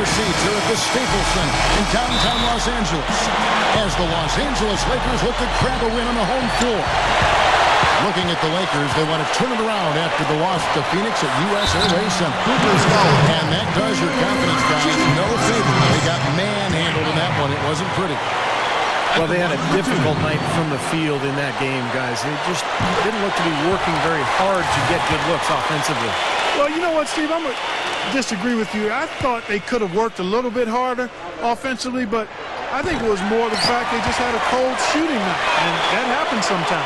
their seats here at the Staples Center in downtown Los Angeles as the Los Angeles Lakers look to grab a win on the home floor. Looking at the Lakers, they want to turn it around after the loss to Phoenix at US Airways Center. And that does your confidence, guys. No favor. They got manhandled in that one. It wasn't pretty. Well, they had a difficult night from the field in that game, guys. They just didn't look to be working very hard to get good looks offensively. Well, you know what, Steve? I'm going to disagree with you. I thought they could have worked a little bit harder offensively, but I think it was more the fact they just had a cold shooting night, and that happens sometimes.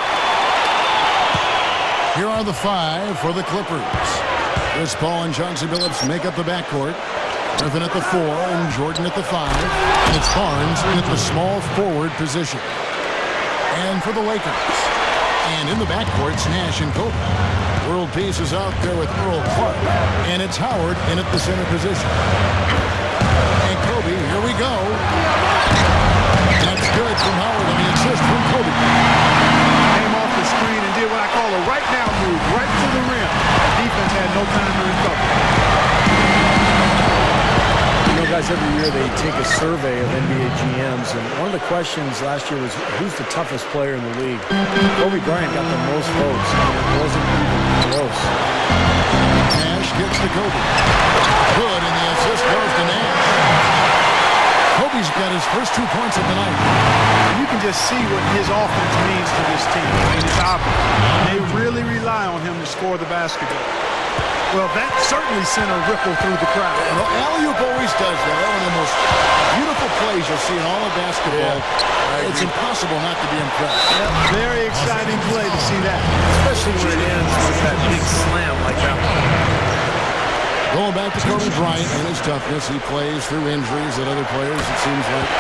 Here are the 5 for the Clippers. Chris Paul and Chauncey Billups make up the backcourt. Griffin at the 4 and Jordan at the 5. And it's Barnes in at the small forward position. And for the Lakers. And in the backcourt, it's Nash and Kobe. World Peace is out there with Earl Clark. And it's Howard in at the center position. And Kobe, here we go. That's good from Howard on the assist from Kobe. Came off the screen and did what I call a right now move, right to the rim. The defense had no time to recover. You know, guys, every year they take a survey of NBA GMs, and one of the questions last year was, who's the toughest player in the league? Kobe Bryant got the most votes, and it wasn't even close. Nash gets to Kobe. Good, and the assist goes to Nash. Kobe's got his first 2 points of the night. You can just see what his offense means to this team. I mean, it's obvious. They really rely on him to score the basketball. Well, that certainly sent a ripple through the crowd. Well, alley-oop always does that. One of the most beautiful plays you'll see in all of basketball. Yeah, it's impossible not to be impressed. Yeah, very exciting play to see that. Especially when it ends with that big slam like that one. Going back to Kobe Bryant and his toughness, he plays through injuries that other players, it seems like,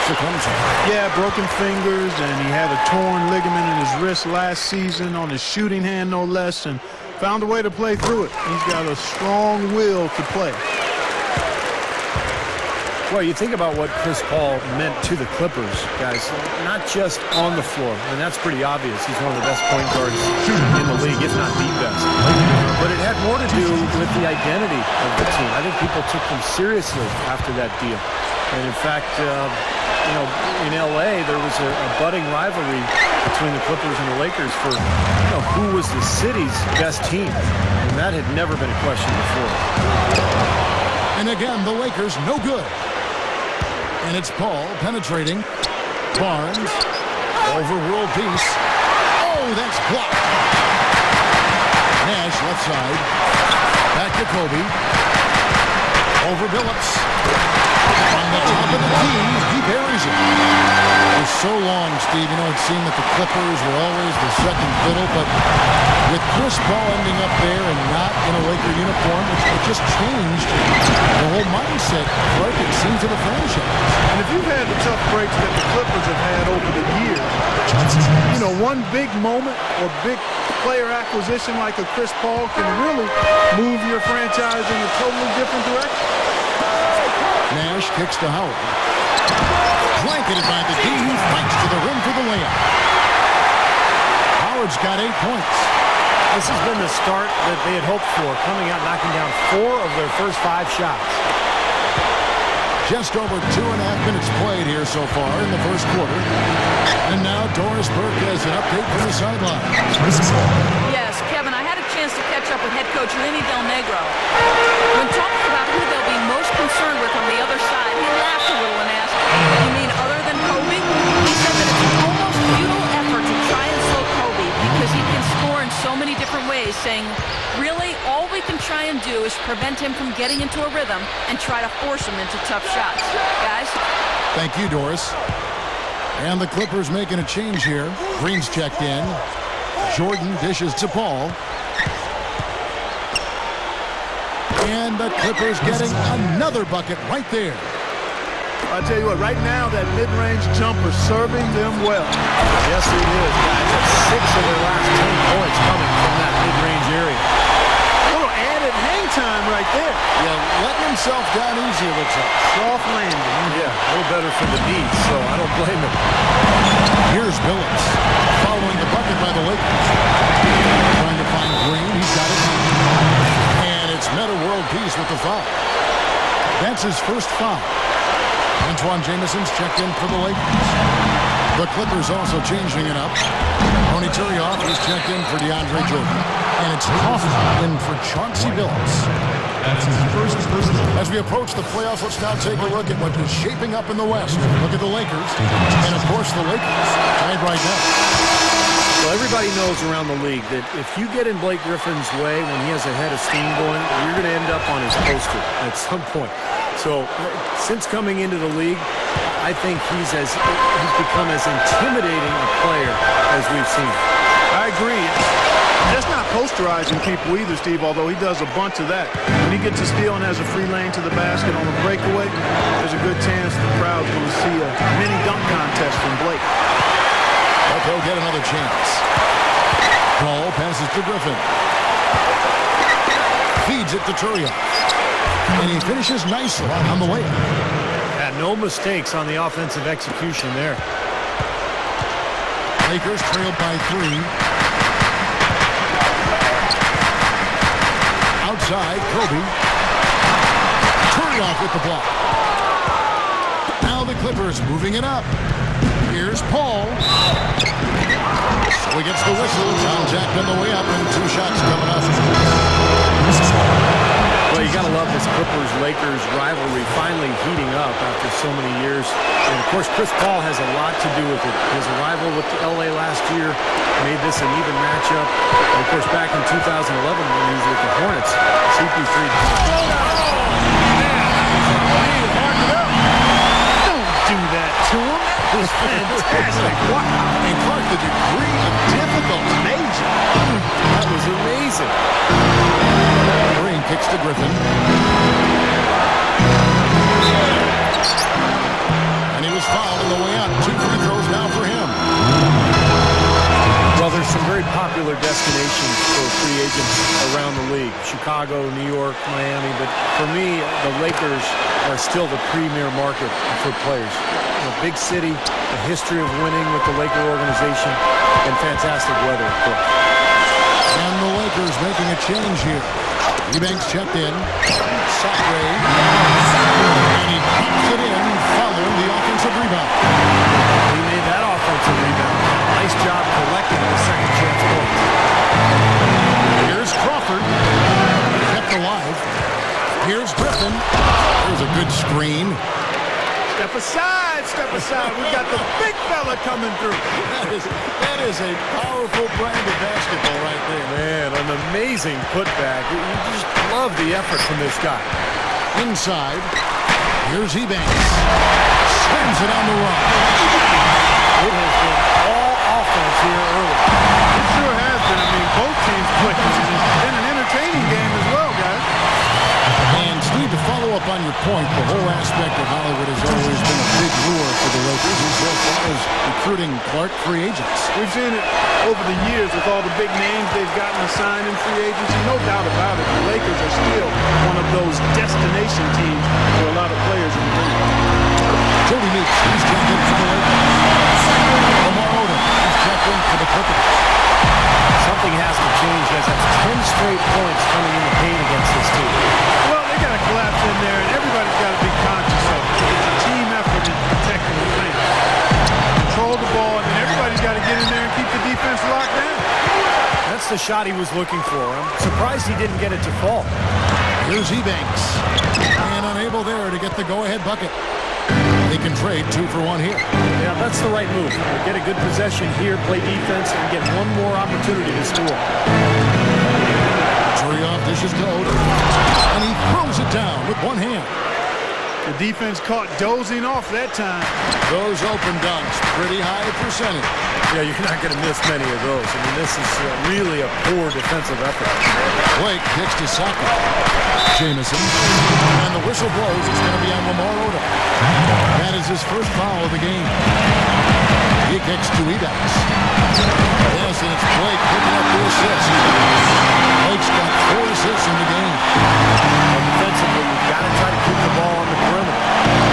succumb to. Yeah, broken fingers, and he had a torn ligament in his wrist last season on his shooting hand, no less, and found a way to play through it. He's got a strong will to play. Well, you think about what Chris Paul meant to the Clippers, guys, not just on the floor, and that's pretty obvious. He's one of the best point guards in the league, if not the best. But it had more to do with the identity of the team. I think people took them seriously after that deal. And in fact, you know, in LA, there was a budding rivalry between the Clippers and the Lakers for, you know, who was the city's best team. And that had never been a question before. And again, the Lakers no good. And it's Paul penetrating. Barnes over World Peace. Oh, that's blocked. Nash left side. Back to Kobe. Over Billups. On the top of the key, he buries it. For so long, Steve, you know, it seemed that the Clippers were always the second fiddle, but with Chris Paul ending up there and not in a Laker uniform, it just changed the whole mindset, Clark, it seems, to the franchise. And if you've had the tough breaks that the Clippers have had over the years, you know, one big moment or big player acquisition like a Chris Paul can really move your franchise in a totally different direction. Nash kicks to Howard. Blanketed by the D, who fights to the rim for the layup. Howard's got 8 points. This has been the start that they had hoped for, coming out knocking down 4 of their first 5 shots. Just over 2.5 minutes played here so far in the first quarter. And now Doris Burke has an update from the sideline. Yes, Kevin, I had a chance to catch up with head coach Lenny Del Negro. When talking about who they'll be most concerned with on the other side, he laughed a little and asked, "You mean other than Kobe?" He said that it's an almost futile effort to try and slow Kobe because he can score in so many different ways, saying, really, all we can try and do is prevent him from getting into a rhythm and try to force him into tough shots. Guys? Thank you, Doris. And the Clippers making a change here. Green's checked in. Jordan dishes to Paul. And the Clippers getting another bucket right there. I'll tell you what, right now that mid-range jumper serving them well. Yes, it is, guys. That's 6 of their last 10 points coming from that mid-range area. A little added hang time right there. Yeah, letting himself down easy, it looks like. Soft landing. Yeah, a little better for the knees, so I don't blame him. Here's Billups following the bucket by the Lakers. Trying to find Green. He's got it. And it's Meta World Peace with the foul. That's his first foul. Antoine Jameson's checked in for the Lakers. The Clippers also changing it up. Tony Turioff is checked in for DeAndre Jordan. And it's Coffin in for Chauncey Billups. That's his first. As we approach the playoffs, let's now take a look at what is shaping up in the West. Look at the Lakers. And, of course, the Lakers tied right now. Well, everybody knows around the league that if you get in Blake Griffin's way when he has a head of steam going, you're going to end up on his poster at some point. So since coming into the league, I think he's become as intimidating a player as we've seen. I agree. That's not posterizing people either, Steve, although he does a bunch of that. When he gets a steal and has a free lane to the basket on a breakaway, there's a good chance the crowd's going to see a mini dunk contest from Blake. But they'll get another chance. Paul passes to Griffin. Feeds it to Turioff. And he finishes nicely on the layup. Yeah, no mistakes on the offensive execution there. Lakers trailed by 3. Outside, Kobe. Turioff with the block. Now the Clippers moving it up. Here's Paul. So he gets the whistle. John Jack on the way up, and 2 shots coming up. Well, you got to love this Clippers-Lakers rivalry finally heating up after so many years. And, of course, Chris Paul has a lot to do with it. His arrival with L.A. last year made this an even matchup. And, of course, back in 2011 when he was with the Hornets, CP3. Don't do that to him. That was fantastic. Wow. And Clark, the degree of difficulty. Amazing. That was amazing. Green kicks to Griffin. And he was fouled on the way up. 2 free throws now for him. Well, there's some very popular destinations for free agents around the league. Chicago, New York, Miami. But for me, the Lakers are still the premier market for players. A big city, a history of winning with the Laker organization, and fantastic weather, of course. And the Lakers making a change here. Eubanks checked in. Sacre. And he pops it in following the offensive rebound. He made that offensive rebound. Nice job collecting the second chance points. Here's Crawford. Kept alive. Here's Griffin. There's a good screen. Step aside, step aside. We got the big fella coming through. That is a powerful brand of basketball right there. Man, an amazing putback. You just love the effort from this guy. Inside, here's Eubanks. Slams it on the run. It has been all offense here early. It sure has been. I mean, both teams playing. It's been an entertaining game as well, guys. And Steve, to follow up on your point, the whole aspect of Hollywood has always been a big lure for the Lakers as far as recruiting Clark free agents. We've seen it over the years with all the big names they've gotten assigned in free agency. No doubt about it. The Lakers are still one of those destination teams for a lot of players in the league. Jody Meeks, he's checked in for the Lakers. Lamar Odom, he's checked in for the Clippers. Something has to change as that's 10 straight points coming in the paint against this team. Well, they got to collapse in there, and everybody's got to be conscious of it. It's a team effort in protecting the paint. Control the ball, and then everybody's got to get in there and keep the defense locked down. That's the shot he was looking for. I'm surprised he didn't get it to fall. Here's Eubanks. And unable there to get the go-ahead bucket. They can trade 2 for 1 here. Yeah, that's the right move. Get a good possession here, play defense, and get one more opportunity to score. Turioff dishes to Odom. And he throws it down with one hand. The defense caught dozing off that time. Those open dunks, pretty high percentage. Yeah, you're not going to miss many of those. I mean, this is really a poor defensive effort. Blake kicks to Sacre. Jameson. And the whistle blows. It's going to be on Lamar Odom. That is his first foul of the game. He kicks to Eubanks. Yes, and it's Blake picking up the assist. Blake's got 4 assists in the game. Well, defensively, you've got to try to keep the ball on the perimeter.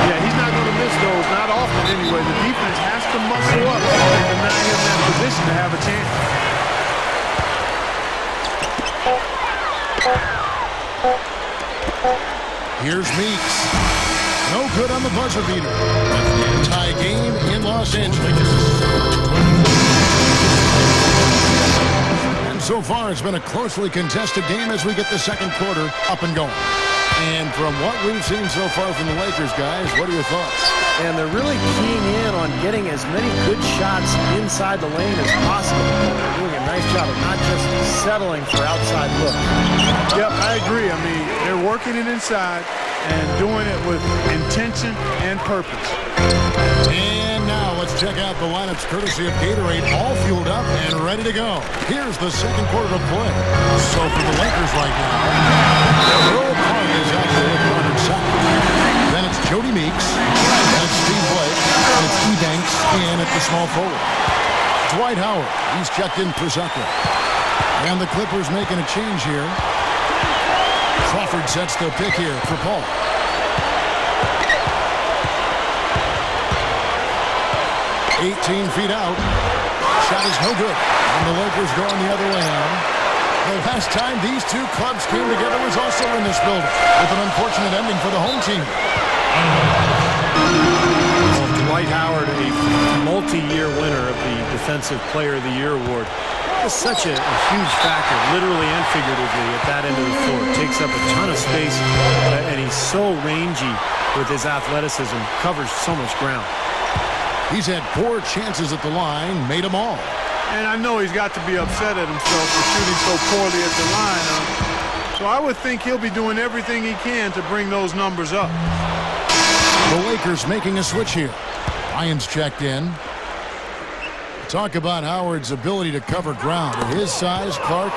Yeah, he's not going to miss those, not often anyway. The defense has to muscle up and deny him that position to have a chance. Here's Meeks. No good on the buzzer beater. Tie game in Los Angeles. And so far, it's been a closely contested game as we get the second quarter up and going. And from what we've seen so far from the Lakers, guys, what are your thoughts? And they're really keying in on getting as many good shots inside the lane as possible. They're doing a nice job of not just settling for outside looks. Yep, I agree. I mean, they're working it inside and doing it with intention and purpose. And now let's check out the lineups courtesy of Gatorade, all fueled up and ready to go. Here's the second quarter to play. So for the Lakers right now, Earl Clark is out there with Carter Sack. Then it's Jody Meeks, then it's Steve Blake, and it's E-Banks in at the small forward. Dwight Howard, he's checked in for Zucker. And the Clippers making a change here. Crawford sets the pick here for Paul. "18 feet out. Shot is no good. And the Lakers going the other way now. The last time these two clubs came together was also in this building, with an unfortunate ending for the home team. Well, Dwight Howard, a multi-year winner of the Defensive Player of the Year award. That's such a huge factor, literally and figuratively, at that end of the floor. Takes up a ton of space, and he's so rangy with his athleticism, covers so much ground. He's had 4 chances at the line, made them all. And I know he's got to be upset at himself for shooting so poorly at the line. So I would think he'll be doing everything he can to bring those numbers up. The Lakers making a switch here. Lyons checked in. Talk about Howard's ability to cover ground. At his size, Clark,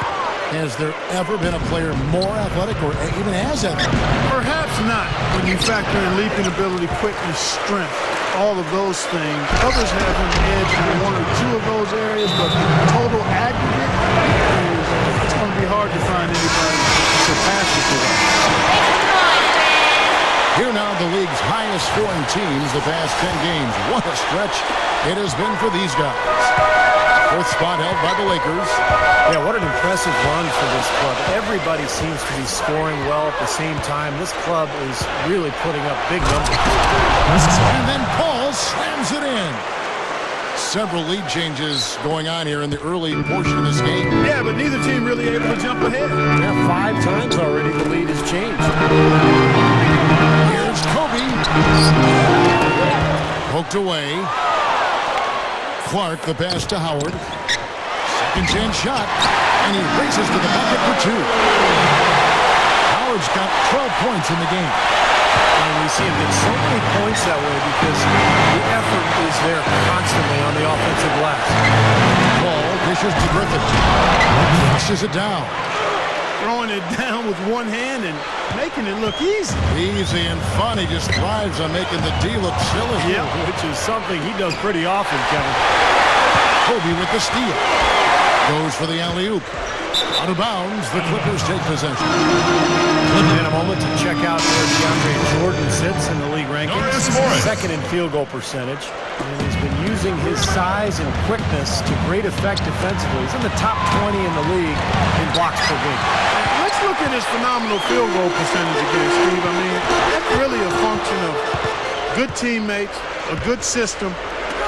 has there ever been a player more athletic or even as athletic? Perhaps not when you factor in leaping ability, quickness, strength, all of those things. Others have him edged in 1 or 2 of those areas, but total aggregate, it's going to be hard to find anybody to surpass it for that. Here now, the league's highest scoring teams the past 10 games. What a stretch it has been for these guys. 4th spot held by the Lakers. Yeah, what an impressive run for this club. Everybody seems to be scoring well at the same time. This club is really putting up big numbers. And then Paul slams it in. Several lead changes going on here in the early portion of this game. Yeah, but neither team really able to jump ahead. Yeah, 5 times already the lead has changed. Here's Kobe. Poked away. Clark, the pass to Howard. Second chance shot. And he races to the bucket for 2. Howard's got 12 points in the game. And we see him get so many points that way because the effort is there constantly on the offensive glass. Ball dishes to Griffin. Pushes it down. Throwing it down with one hand and making it look easy. Easy and fun. He just thrives on making the D look silly. Yeah, which is something he does pretty often, Kevin. Kobe with the steal. Goes for the alley-oop. Out of bounds, the Clippers take possession. In a moment to check out where DeAndre Jordan sits in the league rankings. Second in field goal percentage. And he's been using his size and quickness to great effect defensively. He's in the top 20 in the league in blocks per game. Let's look at his phenomenal field goal percentage again, Steve. I mean, that's really a function of good teammates, a good system,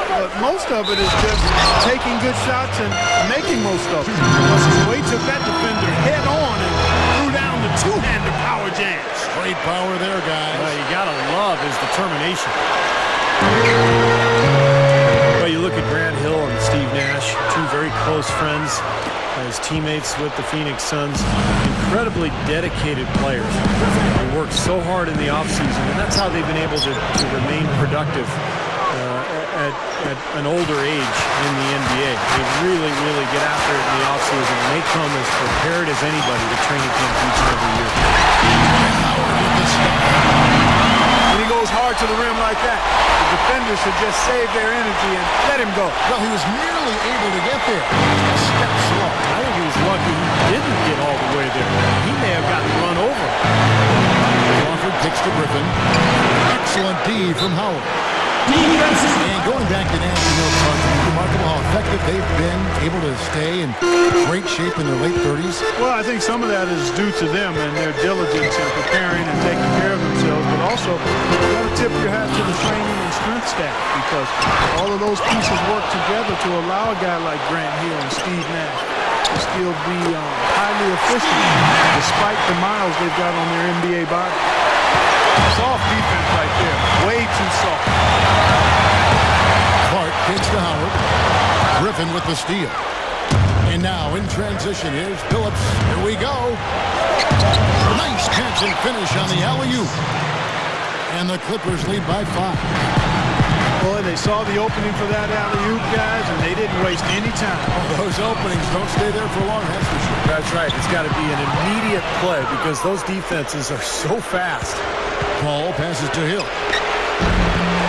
but most of it is just taking good shots and making most of them. So he took that defender head on and threw down the 2-hander power jam. Great power there, guys. You gotta love his determination. Well, you look at Grant Hill and Steve Nash, 2 very close friends as teammates with the Phoenix Suns. Incredibly dedicated players. They work so hard in the offseason, and that's how they've been able to remain productive at an older age in the NBA. They really, really get after it in the offseason, and they come as prepared as anybody to training camp each and every year. When he goes hard to the rim like that, the defenders should just save their energy and let him go. Well, he was nearly able to get there. A step slow. I think he was lucky he didn't get all the way there. He may have gotten run over. Crawford kicks to Griffin. Excellent D from Howard. And going back to Nash, remarkable how effective that they've been able to stay in great shape in their late 30s? Well, I think some of that is due to them and their diligence in preparing and taking care of themselves, but also you got to tip your hat to the training and strength staff, because all of those pieces work together to allow a guy like Grant Hill and Steve Nash to still be highly efficient despite the miles they've got on their NBA body. Soft defense right there. Way too soft. Clark kicks to Howard. Griffin with the steal. And now in transition, here's Phillips. Here we go. Nice catch and finish on the alley-oop. And the Clippers lead by 5. Boy, they saw the opening for that alley-oop, guys, and they didn't waste any time. Those openings don't stay there for long, that's for sure. That's right. It's got to be an immediate play because those defenses are so fast. Paul passes to Hill.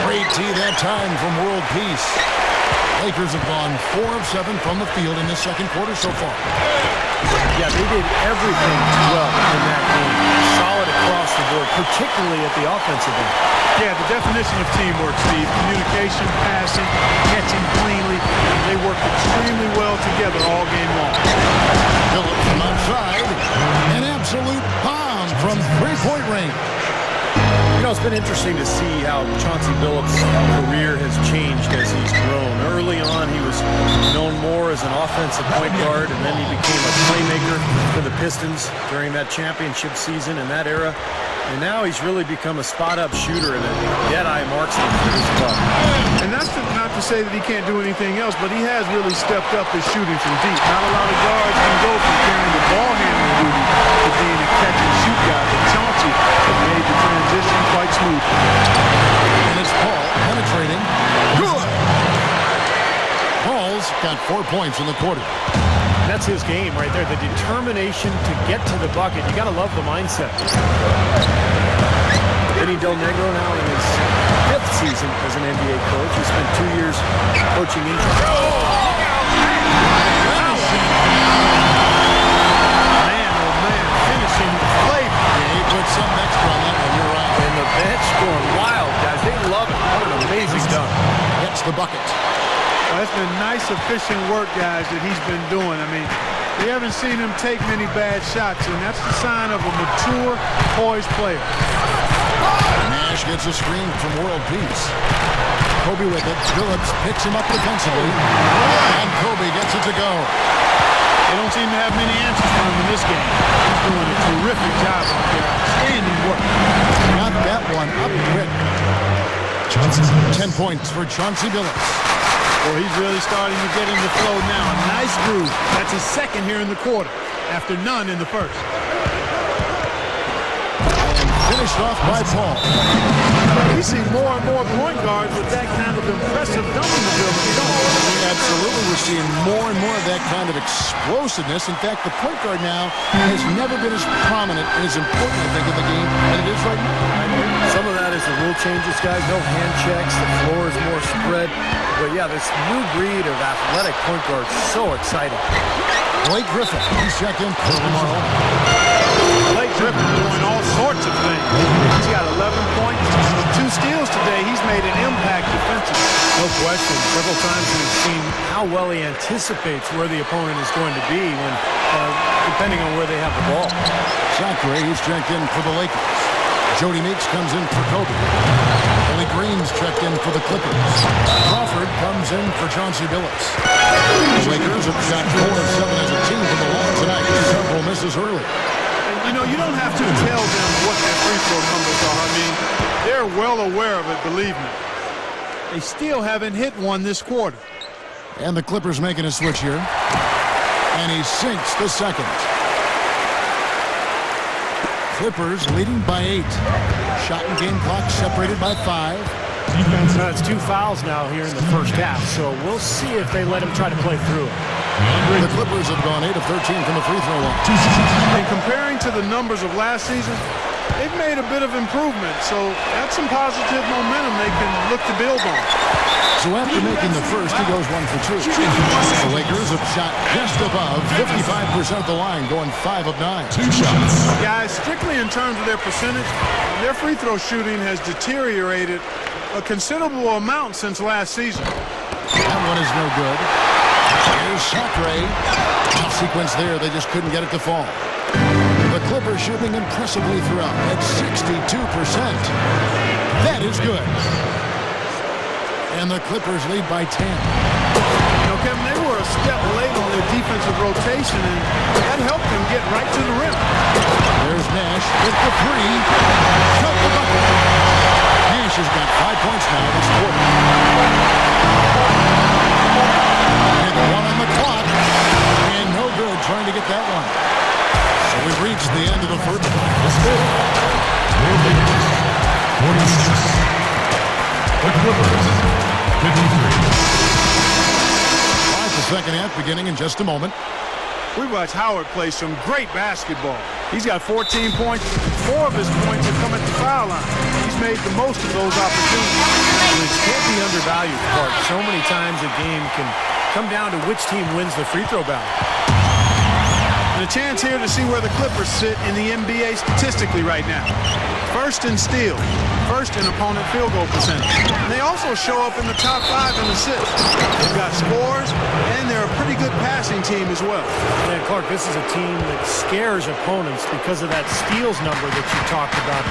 Great tee that time from World Peace. Lakers have gone 4 of 7 from the field in the second quarter so far. Yeah, they did everything well in that game. Solid across the board, particularly at the offensive end. Yeah, the definition of teamwork, Steve. Communication, passing, catching cleanly. They work extremely well together all game long. Phillips from outside. An absolute bomb from three-point range. You know, it's been interesting to see how Chauncey Billups' career has changed as he's grown. Early on, he was known more as an offensive point guard, and then he became a playmaker for the Pistons during that championship season in that era. And now he's really become a spot-up shooter and a dead-eye marksman for his club. And that's not to say that he can't do anything else, but he has really stepped up his shooting from deep. Not a lot of guards can go from carrying the ball handling duty to being a catch-and-shoot guy, but Chauncey has made the transition quite smooth. And it's Paul penetrating. Good! Paul's got 4 points in the quarter. That's his game right there, the determination to get to the bucket. You got to love the mindset. Vinny Del Negro now in his 5th season as an NBA coach. He spent 2 years coaching in finishing play. Yeah, he put some extra on that one, you're right. And the bench going wild, guys. They love it. What an amazing dunk. Gets the bucket. Well, that's been nice, efficient work, guys, that he's been doing. I mean, we haven't seen him take many bad shots, and that's the sign of a mature, poised player. Nash gets a screen from World Peace. Kobe with it. Phillips picks him up defensively. And Kobe gets it to go. They don't seem to have many answers for him in this game. He's doing a terrific job out there. Outstanding work. Got that one up quick. 10 points for Chauncey Billups. Well, he's really starting to get in the flow now. A nice groove. That's his second here in the quarter, after none in the first. Finished off by Paul. We see more and more point guards with that kind of impressive dunking ability. Absolutely, we're seeing more and more of that kind of explosiveness. In fact, the point guard now has never been as prominent and as important, I think, in the game than it is right now. Some of that is the rule changes, guys. No hand checks. The floor is more spread. But, yeah, this new breed of athletic point guard is so exciting. Blake Griffin, he's checked in for tomorrow. Blake Griffin doing all sorts of things. He's got 11 points, 2 steals today. He's made an impact defensively. No question. Several times we've seen how well he anticipates where the opponent is going to be when, depending on where they have the ball. Zachary, he's checked in for the Lakers. Jody Meeks comes in for Kobe. Billy Green's checked in for the Clippers. Crawford comes in for Chauncey Billups. The Lakers have shot 4 of 7 as a team from the line tonight. Several misses early. You know, you don't have to tell them what their free throw numbers are. I mean, they're well aware of it, believe me. They still haven't hit one this quarter. And the Clippers making a switch here. And he sinks the second. Clippers leading by 8. Shot and game clock separated by 5. That's 2 fouls now here in the first half, so we'll see if they let him try to play through it. The Clippers have gone 8 of 13 from the free throw line. And comparing to the numbers of last season, they've made a bit of improvement, so that's some positive momentum they can look to build on. So after making the first, he goes 1 for 2. The Lakers have shot just above 55% of the line, going 5 of 9. 2 shots. Guys, strictly in terms of their percentage, their free throw shooting has deteriorated a considerable amount since last season. That one is no good. Here's Sacre. Tough sequence there. They just couldn't get it to fall. The Clippers shooting impressively throughout at 62%. That is good. And the Clippers lead by 10. Kevin, they were a step late on their defensive rotation, and that helped them get right to the rim. There's Nash with the three. Shot the bucket. Nash has got 5 points now this quarter. And one on the clock. And no good trying to get that one. So we've reached the end of the first. The score. World Lakers 46. The Clippers 53. The second half beginning in just a moment. We watched Howard play some great basketball. He's got 14 points. 4 of his points have come at the foul line. He's made the most of those opportunities. It can't be undervalued, Clark. So many times a game can come down to which team wins the free throw battle. And a chance here to see where the Clippers sit in the NBA statistically right now. First in steals, first in opponent field goal percentage. And they also show up in the top 5 in assists. They've got scores, and they're a pretty good passing team as well. And Clark, this is a team that scares opponents because of that steals number that you talked about.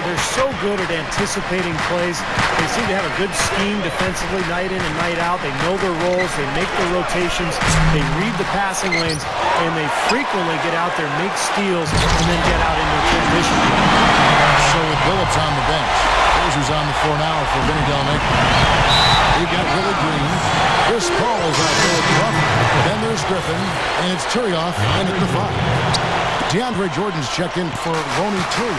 They're so good at anticipating plays. They seem to have a good scheme defensively night in and night out. They know their roles. They make their rotations. They read the passing lanes, and they frequently get out there, make steals, and then get out into transition. So with Billups on the bench, here's who's on the floor now for Vinny Del Negro. We've got Willie Green. Chris Paul is out there with Crawford. Then there's Griffin, and it's Turioff in at the 5. DeAndre Jordan's checked in for Ronnie Tui.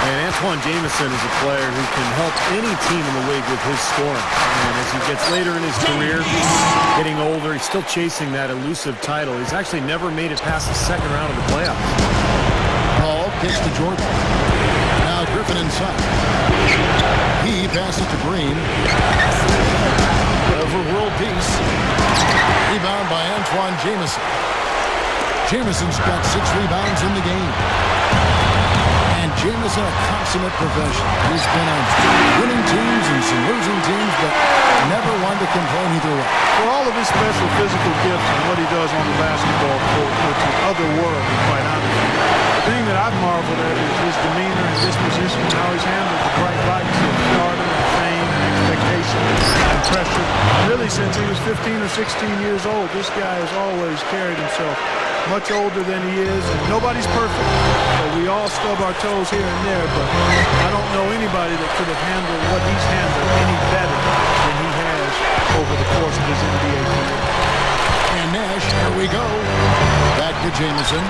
And Antoine Jamison is a player who can help any team in the league with his scoring. And as he gets later in his career, getting older, he's still chasing that elusive title. He's actually never made it past the second round of the playoffs. Paul kicks to Jordan. Now Griffin inside. He passes to Green. Over world peace. Rebound by Antoine Jamison. Jamison's got 6 rebounds in the game. And Jamison, a consummate professional. He's been on winning teams and some losing teams, but never one to complain either way. For all of his special physical gifts and what he does on the basketball court, it's an otherworldly, quite honestly. The thing that I've marveled at is his demeanor and disposition, and how he's handled the bright lights of stardom and fame and expectation and pressure. Really, since he was 15 or 16 years old, this guy has always carried himself much older than he is, and nobody's perfect. So we all stub our toes here and there, but I don't know anybody that could have handled what he's handled any better than he has over the course of his NBA career. And Nash, here we go. Back to Jamison.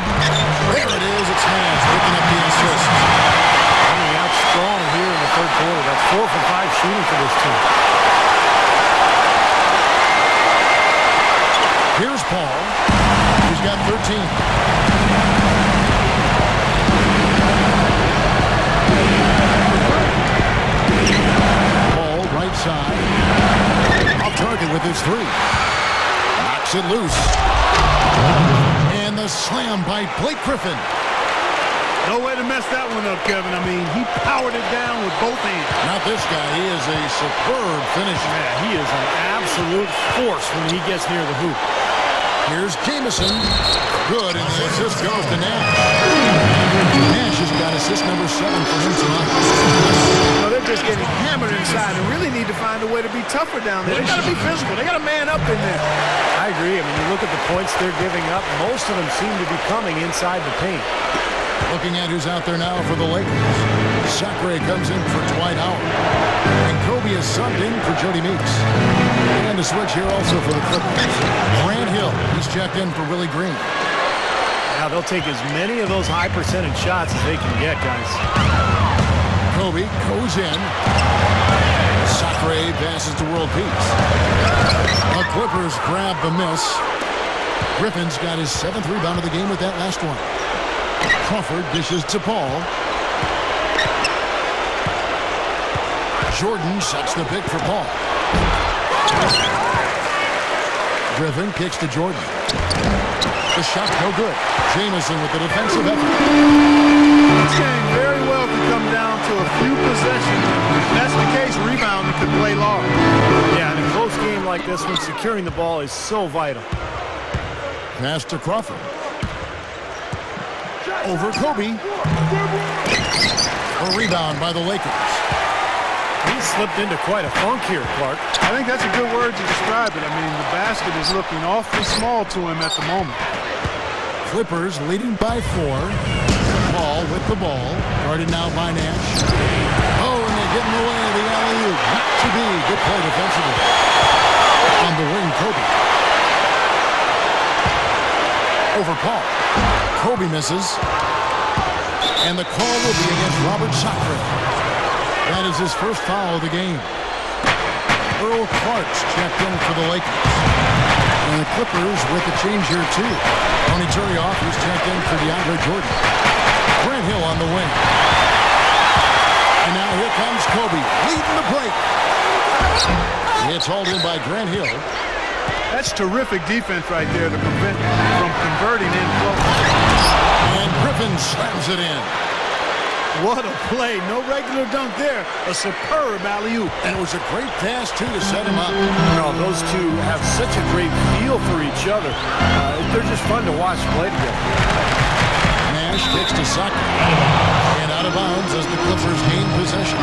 There it is. It's Nash picking up the assist. Coming out strong here in the third quarter. That's 4 for 5 shooting for this team. Here's Paul. He's got 13. Paul, right side. Off target with his 3. Knocks it loose. And the slam by Blake Griffin. No way to mess that one up, Kevin. I mean, he powered it down with both hands. Not this guy. He is a superb finisher. Man, he is an absolute force when he gets near the hoop. Here's Jamison. Good, and the assist goes to Nash. Nash has got assist number 7 for him tonight. No, they're just getting hammered inside and really need to find a way to be tougher down there. They got to be physical. They got to man up in there. I agree. I mean, you look at the points they're giving up. Most of them seem to be coming inside the paint. Looking at who's out there now for the Lakers. Sacre comes in for Dwight Howard. And Kobe is subbed in for Jody Meeks. And a switch here also for the Clippers. Grant Hill, he's checked in for Willie Green. Now they'll take as many of those high percentage shots as they can get, guys. Kobe goes in. Sacre passes to world peace. The Clippers grab the miss. Griffin's got his 7th rebound of the game with that last one. Crawford dishes to Paul. Jordan sets the pick for Paul. Griffin kicks to Jordan. The shot no good. Jamison with the defensive effort. This game very well could come down to a few possessions. If that's the case, rebounding could play large. Yeah, in a close game like like this when securing the ball is so vital. Pass to Crawford. Over Kobe. A rebound by the Lakers. He slipped into quite a funk here, Clark. I think that's a good word to describe it. I mean, the basket is looking awfully small to him at the moment. Clippers leading by 4. Paul with the ball. Guarded now by Nash. Oh, and they get in the way of the alley-oop. Not to be. Good play defensively. On the wing, Kobe. Over Paul. Kobe misses. And the call will be against Robert Sacre. That is his first foul of the game. Earl Clark's checked in for the Lakers. And the Clippers with a change here, too. Tony Turioff, who's checked in for DeAndre Jordan. Grant Hill on the wing. And now here comes Kobe, leading the break. It's hauled in by Grant Hill. That's terrific defense right there to prevent from converting in close. And Griffin slams it in. What a play. No regular dunk there. A superb alley-oop. And it was a great pass, too, to set him up. Well, those two have such a great feel for each other. They're just fun to watch play together. Nash kicks to Sacre. And out of bounds as the Clippers gain possession.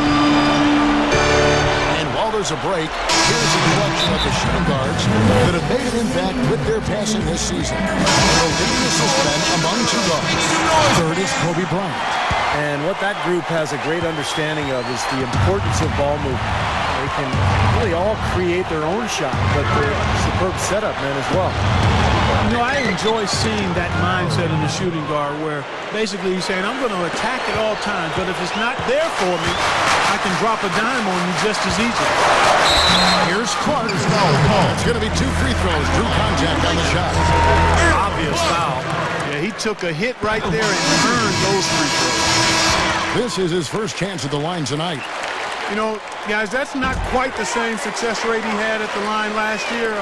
And while there's a break, here's a collection of the shooting guards that have made an impact with their passing this season. The leading assist men among 2 guards. Third is Kobe Bryant. And what that group has a great understanding of is the importance of ball movement. They can really all create their own shot, but they're superb setup men as well. You know, I enjoy seeing that mindset in the shooting guard where basically he's saying, I'm going to attack at all times, but if it's not there for me, I can drop a dime on you just as easy. Here's Clark. It's going to be 2 free throws. Drew contact on the shot. Obvious foul. Yeah, he took a hit right there and earned those free throws. This is his first chance at the line tonight. You know, guys, that's not quite the same success rate he had at the line last year,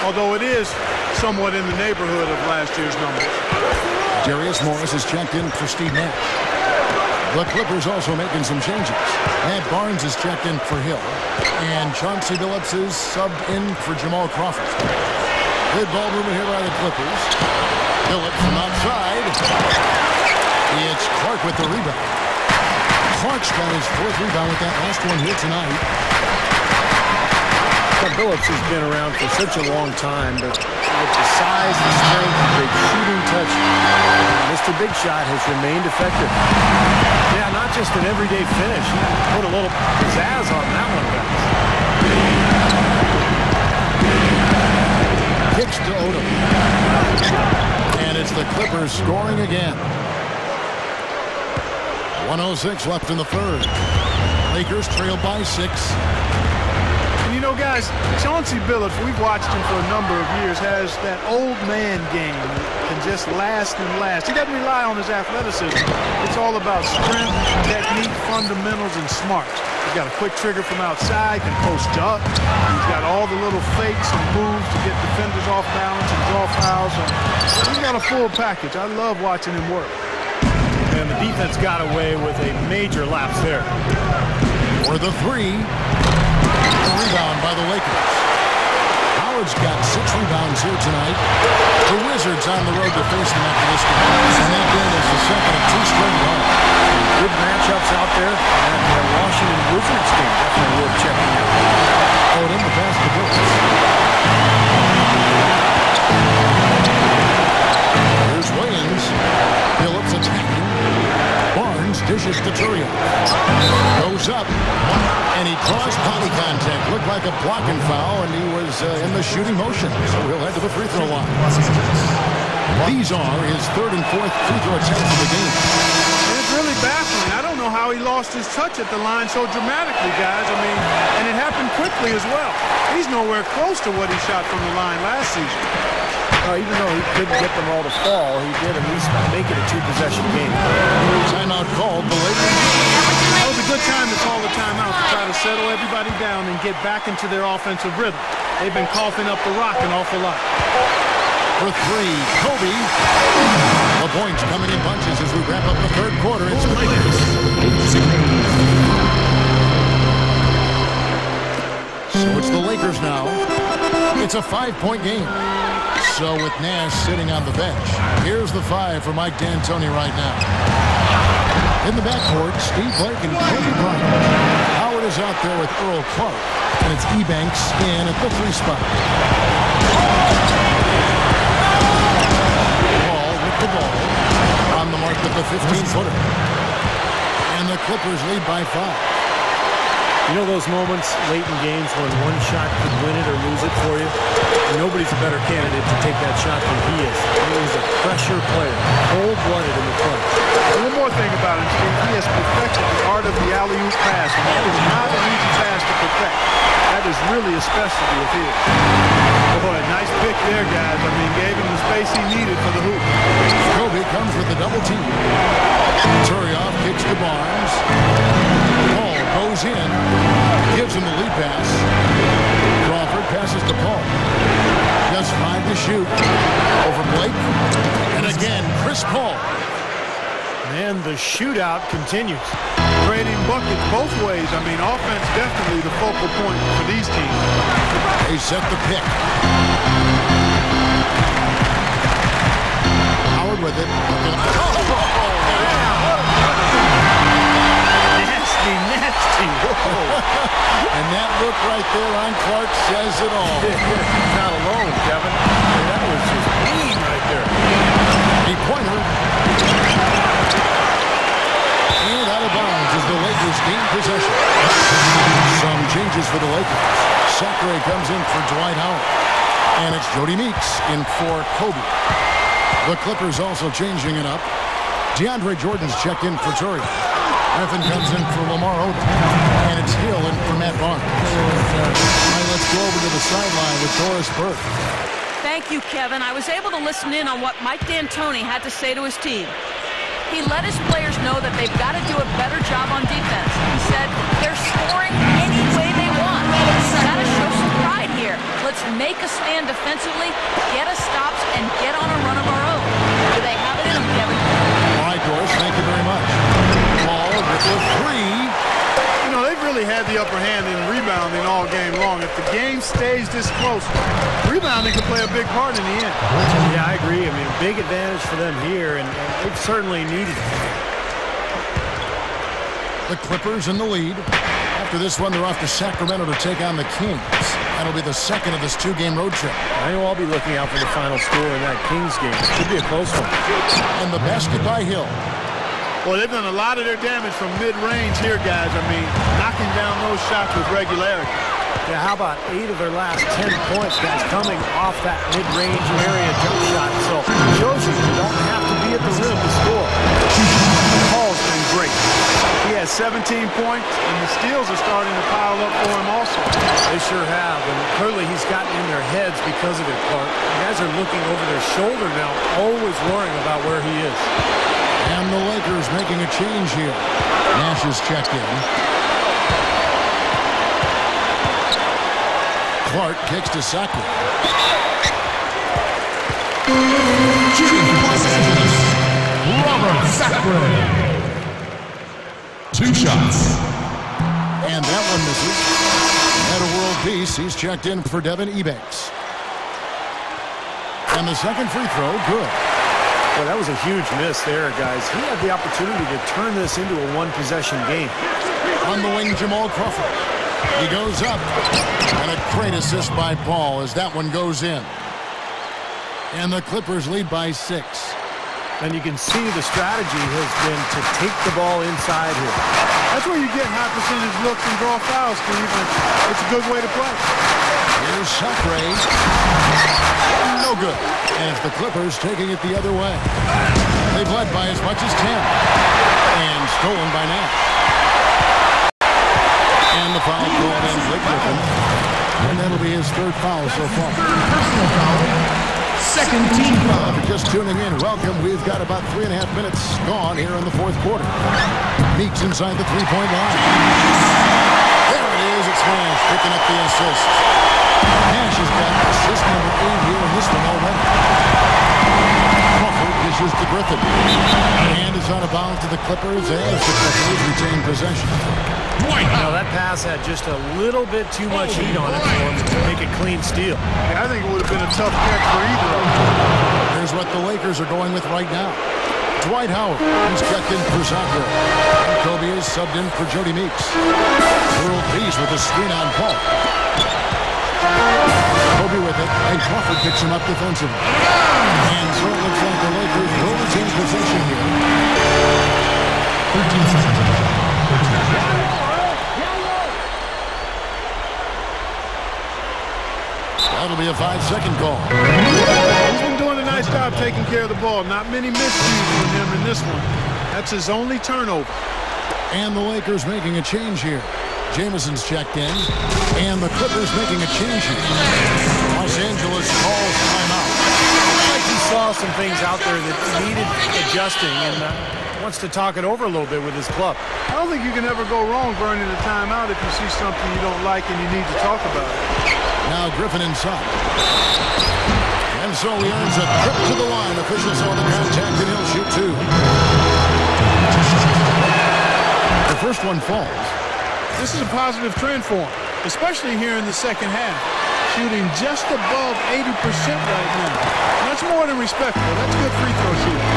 although it is somewhat in the neighborhood of last year's numbers. Darius Morris is checked in for Steve Nash. The Clippers also making some changes. Matt Barnes is checked in for Hill. And Chauncey Billups is subbed in for Jamal Crawford. Good ball movement here by the Clippers. Billups from outside. It's Clark with the rebound. Clark's got his 4th rebound with that last one here tonight. Billups has been around for such a long time, but with the size and strength and big shooting touch, Mr. Big Shot has remained effective. Yeah, not just an everyday finish. He put a little pizzazz on that one, guys. Kicks to Odom. And it's the Clippers scoring again. 1:06 left in the 3rd. Lakers trail by 6. You know, guys, Chauncey Billups, we've watched him for a number of years, has that old man game, can just last and last. He doesn't rely on his athleticism. It's all about strength, technique, fundamentals, and smarts. He's got a quick trigger from outside, can post up. He's got all the little fakes and moves to get defenders off balance and draw fouls. He's got a full package. I love watching him work. And the defense got away with a major lapse there. For the 3. A rebound by the Lakers. Howard's got 6 rebounds here tonight. The Wizards on the road to face them after this game. And that game is the second of 2 straight home. Good matchups out there. And the Washington Wizards game definitely worth checking out. Odom to pass the Billups. Here's Williams. Billups attacking. Barnes dishes to Turio. Goes up. And he caused body contact. Looked like a blocking foul, and he was in the shooting motion. So he'll head to the free throw line. These are his 3rd and 4th free throw attempts of the game. And it's really baffling. I don't know how he lost his touch at the line so dramatically, guys. I mean, and it happened quickly as well. He's nowhere close to what he shot from the line last season. Even though he couldn't get them all to fall, he did at least make it a 2-possession game. Timeout called. The Lakers. That was a good time to call the timeout to try to settle everybody down and get back into their offensive rhythm. They've been coughing up the rock an awful lot. For 3, Kobe. The points coming in bunches as we wrap up the 3rd quarter. It's Lakers. So it's the Lakers now. It's a 5-point game. So with Nash sitting on the bench, here's the 5 for Mike D'Antoni right now. In the backcourt, Steve Blake and Kobe Bryant. Howard is out there with Earl Clark, and it's Ebanks in at the 3 spot. Ball with the ball. On the mark with the 15-footer. And the Clippers lead by 5. You know those moments late in games when one shot could win it or lose it for you? And nobody's a better candidate to take that shot than he is. He is a pressure player, cold-blooded in the clutch. One more thing about him, Steve, he has perfected the art of the alley-oop pass, and that is not an easy pass to perfect. That is really a specialty of his. Boy, nice pick there, guys. I mean, gave him the space he needed for the hoop. Kobe comes with the double team. Turioff kicks to Barnes. Paul goes in, gives him the lead pass. Crawford passes to Paul. Just 5 to shoot. Over Blake. And again, Chris Paul. And the shootout continues. Trading buckets both ways. I mean, offense definitely the focal point for these teams. They set the pick. Howard with it. Nasty. Whoa. And that look right there on Clark says it all. He's not alone, Kevin. That was just mean right there. A pointer. And out of bounds as the Lakers gain possession. Some changes for the Lakers. Sacre comes in for Dwight Howard. And it's Jody Meeks in for Kobe. The Clippers also changing it up. DeAndre Jordan's checked in for Turi. Griffin comes in for Lamar Odom. And it's Hill in for Matt Barnes. All right, let's go over to the sideline with Doris Burke. Thank you, Kevin. I was able to listen in on what Mike D'Antoni had to say to his team. He let his players know that they've got to do a better job on defense. He said they're scoring any way they want. We've got to show some pride here. Let's make a stand defensively, get us stops, and get on a run of our own. Do they have it in them, Kevin? All right, Doris, thank you very much. Ball with the 3. You know, they've really had the upper hand in rebounding all game long. If the game stays this close, rebounding could play a big part in the end. Yeah, I agree. I mean, big advantage for them here, and they've certainly needed it. The Clippers in the lead. After this one, they're off to Sacramento to take on the Kings. That'll be the second of this 2-game road trip. I know I'll be looking out for the final score in that Kings game. It could be a close one. And the basket by Hill. Well, they've done a lot of their damage from mid-range here, guys. I mean, knocking down those shots with regularity. Yeah, how about 8 of their last 10 points, guys, coming off that mid-range area jump shot. So it shows you don't have to be at the rim to score. Paul's been great. He has 17 points, and the steals are starting to pile up for him also. They sure have, and clearly he's gotten in their heads because of it, Clark. The guys are looking over their shoulder now, always worrying about where he is. And the Lakers making a change here. Nash is checked in. Clark kicks to Sacre. Robert Sacre. 2 shots. And that one misses. At a world peace, he's checked in for Devin Ebanks. And the second free throw, good. Well, that was a huge miss there, guys. He had the opportunity to turn this into a one-possession game. On the wing, Jamal Crawford. He goes up. And a great assist by Paul as that one goes in. And the Clippers lead by 6. And you can see the strategy has been to take the ball inside here. That's where you get high percentage looks and draw fouls, Steve. It's a good way to play. Here's Sacre. No good. And it's the Clippers taking it the other way. They've led by as much as 10. And stolen by Nash. And the foul called on Blake Griffin. And that'll be his 3rd foul so far. Personal foul. Second team foul. If you're just tuning in, welcome. We've got about 3.5 minutes gone here in the 4th quarter. Meeks inside the 3-point line. There it is. It's Nash picking up the assist. Nash has got assist number 8 here in this one already. Crawford dishes to Griffin. And is out of bounds to the Clippers as the Clippers retain possession. Dwight. That pass had just a little bit too much heat on it for him to make a clean steal. Yeah, I think it would have been a tough catch for either of them. Here's what the Lakers are going with right now. Dwight Howard, he's checked in for Zachary. And Kobe is subbed in for Jody Meeks. World Peace with a screen on Paul. Kobe with it, and Crawford picks him up defensively. And so it looks like the Lakers will retain possession here. 13 seconds. That'll be a 5-second call. He's been doing a nice job taking care of the ball. Not many miscues from him in this one. That's his only turnover. And the Lakers making a change here. Jameson's checked in, and the Clippers making a change here. Los Angeles calls timeout. Looks like he saw some things out there that needed adjusting and wants to talk it over a little bit with his club. I don't think you can ever go wrong burning a timeout if you see something you don't like and you need to talk about it. Now Griffin inside. And so he earns a trip to the line. Officials saw the contact, and he'll shoot two. The first one falls. This is a positive trend for him, especially here in the second half. Shooting just above 80% right now. That's more than respectable. That's good free throw shooting.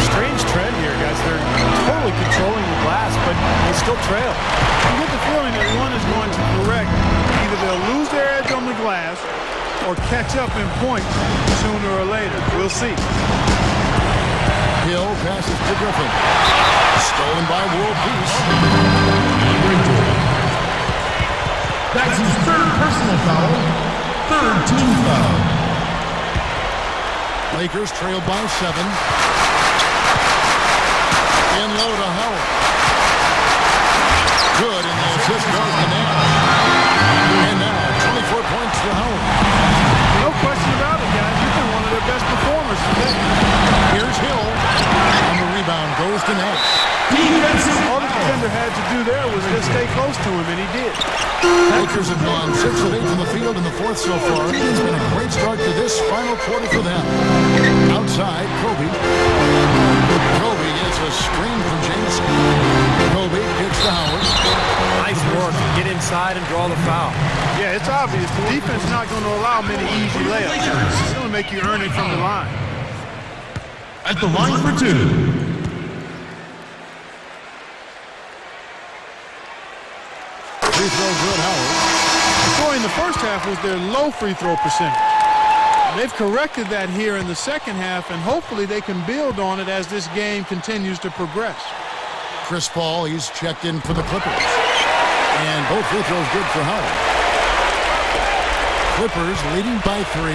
Strange trend here, guys. They're totally controlling the glass, but they still trail. You get the feeling that one is going to correct. Either they'll lose their edge on the glass or catch up in points sooner or later. We'll see. Hill passes to Griffin. Stolen by World Peace. That's his third personal foul. Third team foul. Lakers trail by 7. In low to Howard. Good, and the assist goes to Nash. And now 24 points for Howard. No question about it, guys. You've been one of their best performers today. Here's Hill. And the rebound goes to Nash. All the defender had to do there was just stay close to him, and he did. Lakers have gone 6 of 8 from the field in the fourth so far. It's been a great start to this final quarter for them. Outside, Kobe. Kobe gets a screen from Jameson. Kobe kicks to Howard. Nice work to get inside and draw the foul. Yeah, it's obvious. The defense is not going to allow many easy layups. It's going to make you earn it from the line. At the line for two. Free throw good, Howard. The story in the first half was their low free throw percentage. They've corrected that here in the second half, and hopefully they can build on it as this game continues to progress. Chris Paul, he's checked in for the Clippers. And both free throws good for Howard. Clippers leading by 3.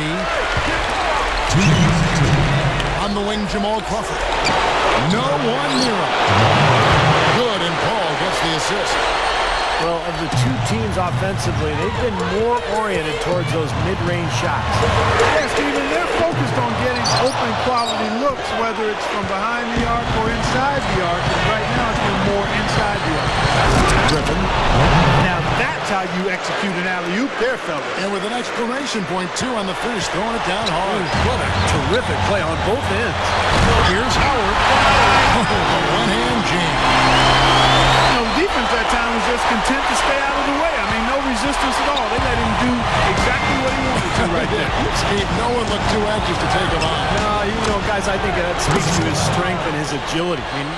On the wing, Jamal Crawford. No one near him. Good, and Paul gets the assist. Well, of the two teams offensively, they've been more oriented towards those mid-range shots. Yeah, Steven, they're focused on getting open quality looks, whether it's from behind the arc or inside the arc. And right now, it's been more inside the arc. Griffin. Now, that's how you execute an alley-oop there, fellas. And with an exclamation point, too, on the finish, throwing it down hard. What a terrific play on both ends. Here's Howard. Oh, a one-hand jam. You know, the defense that time was just content to stay out of the way. I mean, no resistance at all. They let him do exactly what he wanted to right there. Steve, no one looked too anxious to take him on. No, you know, guys, I think that speaks to his strength and his agility. I mean,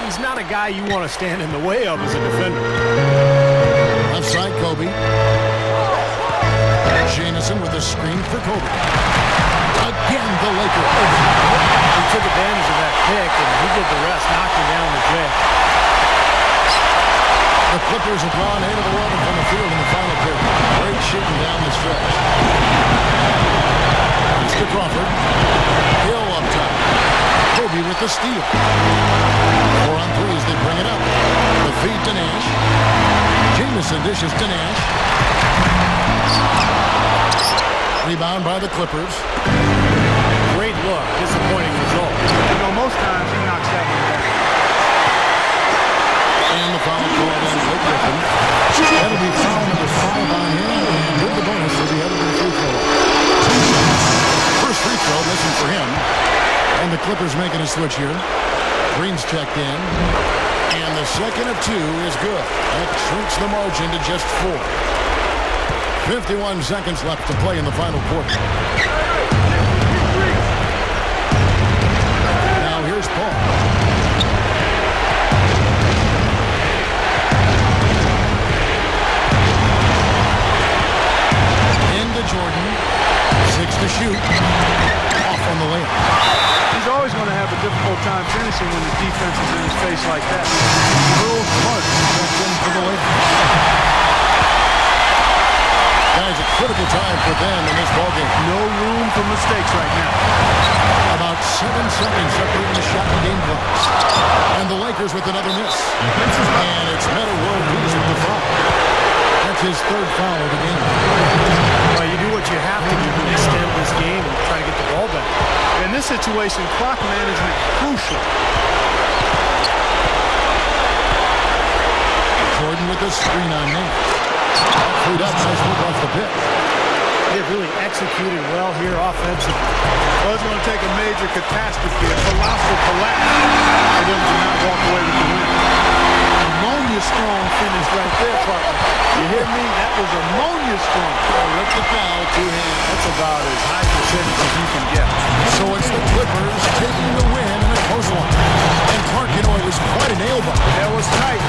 he's not a guy you want to stand in the way of as a defender. Left side, Kobe. Jameson with a screen for Kobe. Again, the Lakers. He took advantage of that pick, and he did the rest, knocking down the J. The Clippers have gone 8 of 11 from the field in the final period. Great shooting down the stretch. It's to Crawford. Hill up top. Kobe with the steal. 4 on 3 as they bring it up. The feed to Nash. Jameson dishes to Nash. Rebound by the Clippers. Great look. Disappointing result. You know, most times he knocks that one down. And the foul called on Blake Griffin. That'll be foul number 5 on him. And with the bonus as he headed to the free throw. First free throw, missing for him. And the Clippers making a switch here. Green's checked in. And the second of 2 is good. That shrinks the margin to just 4. 51 seconds left to play in the final quarter. Now here's Paul. Into Jordan. 6 to shoot. Off on the layup. He's always going to have a difficult time finishing when the defense is in his face like that. Real smart. Checked in for the layup. Guys, a critical time for them in this ballgame. No room for mistakes right now. About 7 seconds separating the shot and game clocks. And the Lakers with another miss. And it's Meta World Peace with the foul. That's his 3rd foul of the game. Well, you do what you have to do to extend this game and try to get the ball back. In this situation, clock management crucial. Jordan with a screen on Nance. Freed up, nice move off the pitch. They really executed well here offensively. Well, it's going to take a major catastrophe, a colossal collapse for them to not walk away with the win. Ammonia strong finish right there, partner. You hear me? That was ammonia strong. With the foul, 2 hands. That's about as high percentage as you can get. So it's the Clippers taking the win in a close one. And Clark, you know, it was quite a nail biter. That was tight.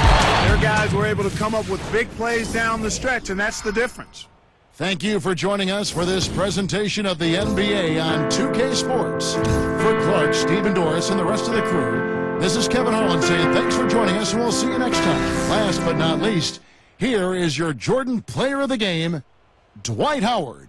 Their guys were able to come up with big plays down the stretch, and that's the difference. Thank you for joining us for this presentation of the NBA on 2K Sports. For Clark, Stephen Doris, and the rest of the crew, this is Kevin Holland saying thanks for joining us, and we'll see you next time. Last but not least, here is your Jordan Player of the Game, Dwight Howard.